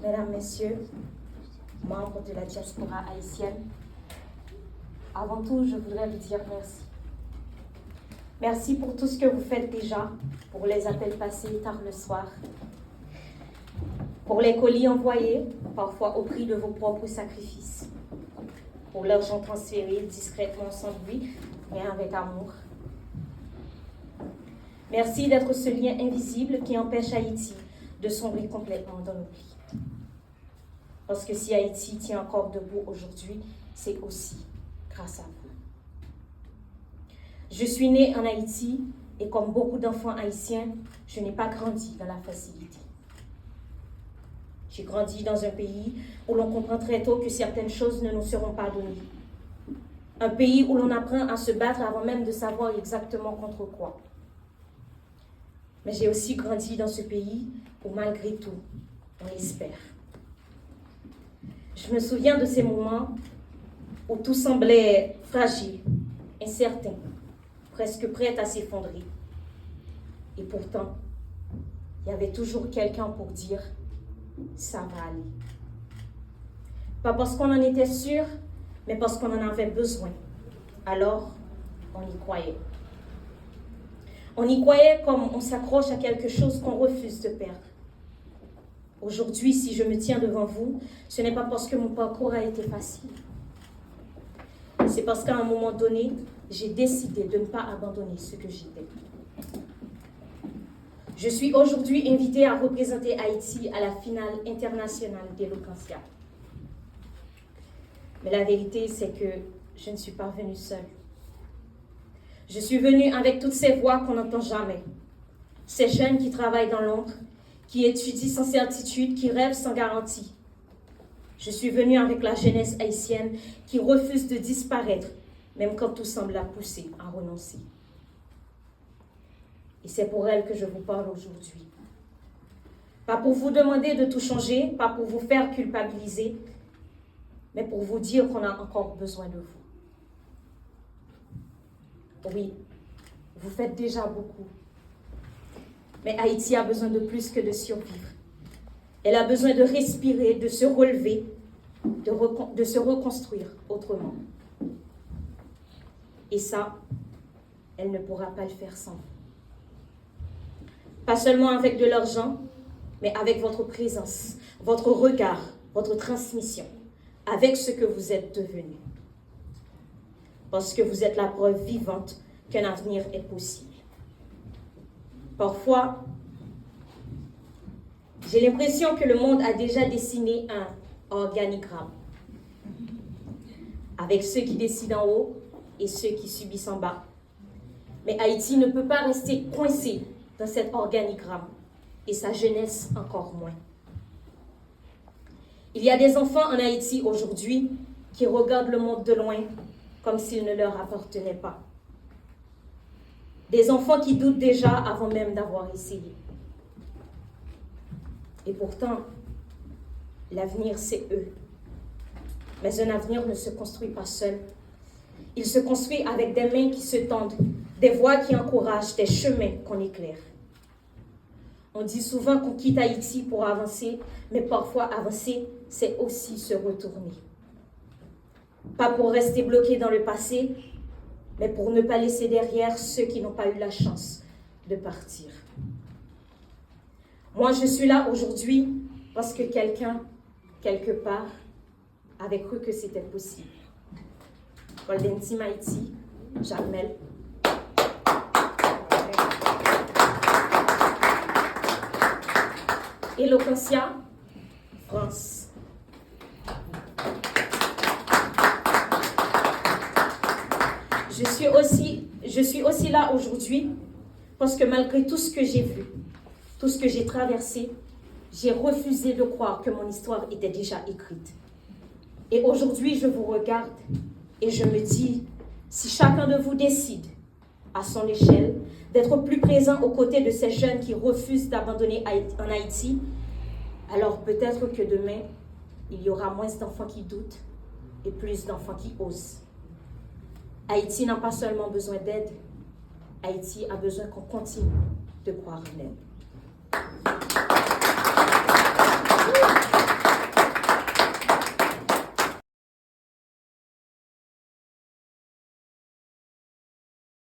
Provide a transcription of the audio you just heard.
Mesdames, Messieurs, membres de la diaspora haïtienne, avant tout, je voudrais vous dire merci. Merci pour tout ce que vous faites déjà, pour les appels passés tard le soir, pour les colis envoyés, parfois au prix de vos propres sacrifices, pour l'argent transféré discrètement sans bruit, mais avec amour. Merci d'être ce lien invisible qui empêche Haïti de sombrer complètement dans l'oubli. Parce que si Haïti tient encore debout aujourd'hui, c'est aussi grâce à vous. Je suis née en Haïti et comme beaucoup d'enfants haïtiens, je n'ai pas grandi dans la facilité. J'ai grandi dans un pays où l'on comprend très tôt que certaines choses ne nous seront pas données. Un pays où l'on apprend à se battre avant même de savoir exactement contre quoi. Mais j'ai aussi grandi dans ce pays où malgré tout, on espère. Je me souviens de ces moments où tout semblait fragile, incertain, presque prêt à s'effondrer. Et pourtant, il y avait toujours quelqu'un pour dire « ça va aller ». Pas parce qu'on en était sûr, mais parce qu'on en avait besoin. Alors, on y croyait. On y croyait comme on s'accroche à quelque chose qu'on refuse de perdre. Aujourd'hui, si je me tiens devant vous, ce n'est pas parce que mon parcours a été facile. C'est parce qu'à un moment donné, j'ai décidé de ne pas abandonner ce que j'étais. Je suis aujourd'hui invitée à représenter Haïti à la finale internationale d'Eloquentia. Mais la vérité, c'est que je ne suis pas venue seule. Je suis venue avec toutes ces voix qu'on n'entend jamais. Ces jeunes qui travaillent dans l'ombre, qui étudient sans certitude, qui rêvent sans garantie. Je suis venue avec la jeunesse haïtienne qui refuse de disparaître, même quand tout semble la pousser à renoncer. Et c'est pour elle que je vous parle aujourd'hui. Pas pour vous demander de tout changer, pas pour vous faire culpabiliser, mais pour vous dire qu'on a encore besoin de vous. Oui, vous faites déjà beaucoup. Mais Haïti a besoin de plus que de survivre. Elle a besoin de respirer, de se relever, de se reconstruire autrement. Et ça, elle ne pourra pas le faire sans vous. Pas seulement avec de l'argent, mais avec votre présence, votre regard, votre transmission, avec ce que vous êtes devenu. Parce que vous êtes la preuve vivante qu'un avenir est possible. Parfois, j'ai l'impression que le monde a déjà dessiné un organigramme, avec ceux qui décident en haut et ceux qui subissent en bas. Mais Haïti ne peut pas rester coincé dans cet organigramme, et sa jeunesse encore moins. Il y a des enfants en Haïti aujourd'hui qui regardent le monde de loin comme s'il ne leur appartenait pas. Des enfants qui doutent déjà avant même d'avoir essayé. Et pourtant, l'avenir, c'est eux. Mais un avenir ne se construit pas seul. Il se construit avec des mains qui se tendent, des voix qui encouragent, des chemins qu'on éclaire. On dit souvent qu'on quitte Haïti pour avancer, mais parfois avancer, c'est aussi se retourner. Pas pour rester bloqué dans le passé, mais pour ne pas laisser derrière ceux qui n'ont pas eu la chance de partir. Moi, je suis là aujourd'hui parce que quelqu'un, quelque part, avait cru que c'était possible. Golden Team Haïti, Jamel. Eloquentia, France. Je suis aussi là aujourd'hui parce que malgré tout ce que j'ai vu, tout ce que j'ai traversé, j'ai refusé de croire que mon histoire était déjà écrite. Et aujourd'hui, je vous regarde et je me dis, si chacun de vous décide, à son échelle, d'être plus présent aux côtés de ces jeunes qui refusent d'abandonner en Haïti, alors peut-être que demain, il y aura moins d'enfants qui doutent et plus d'enfants qui osent. Haïti n'a pas seulement besoin d'aide, Haïti a besoin qu'on continue de croire en elle.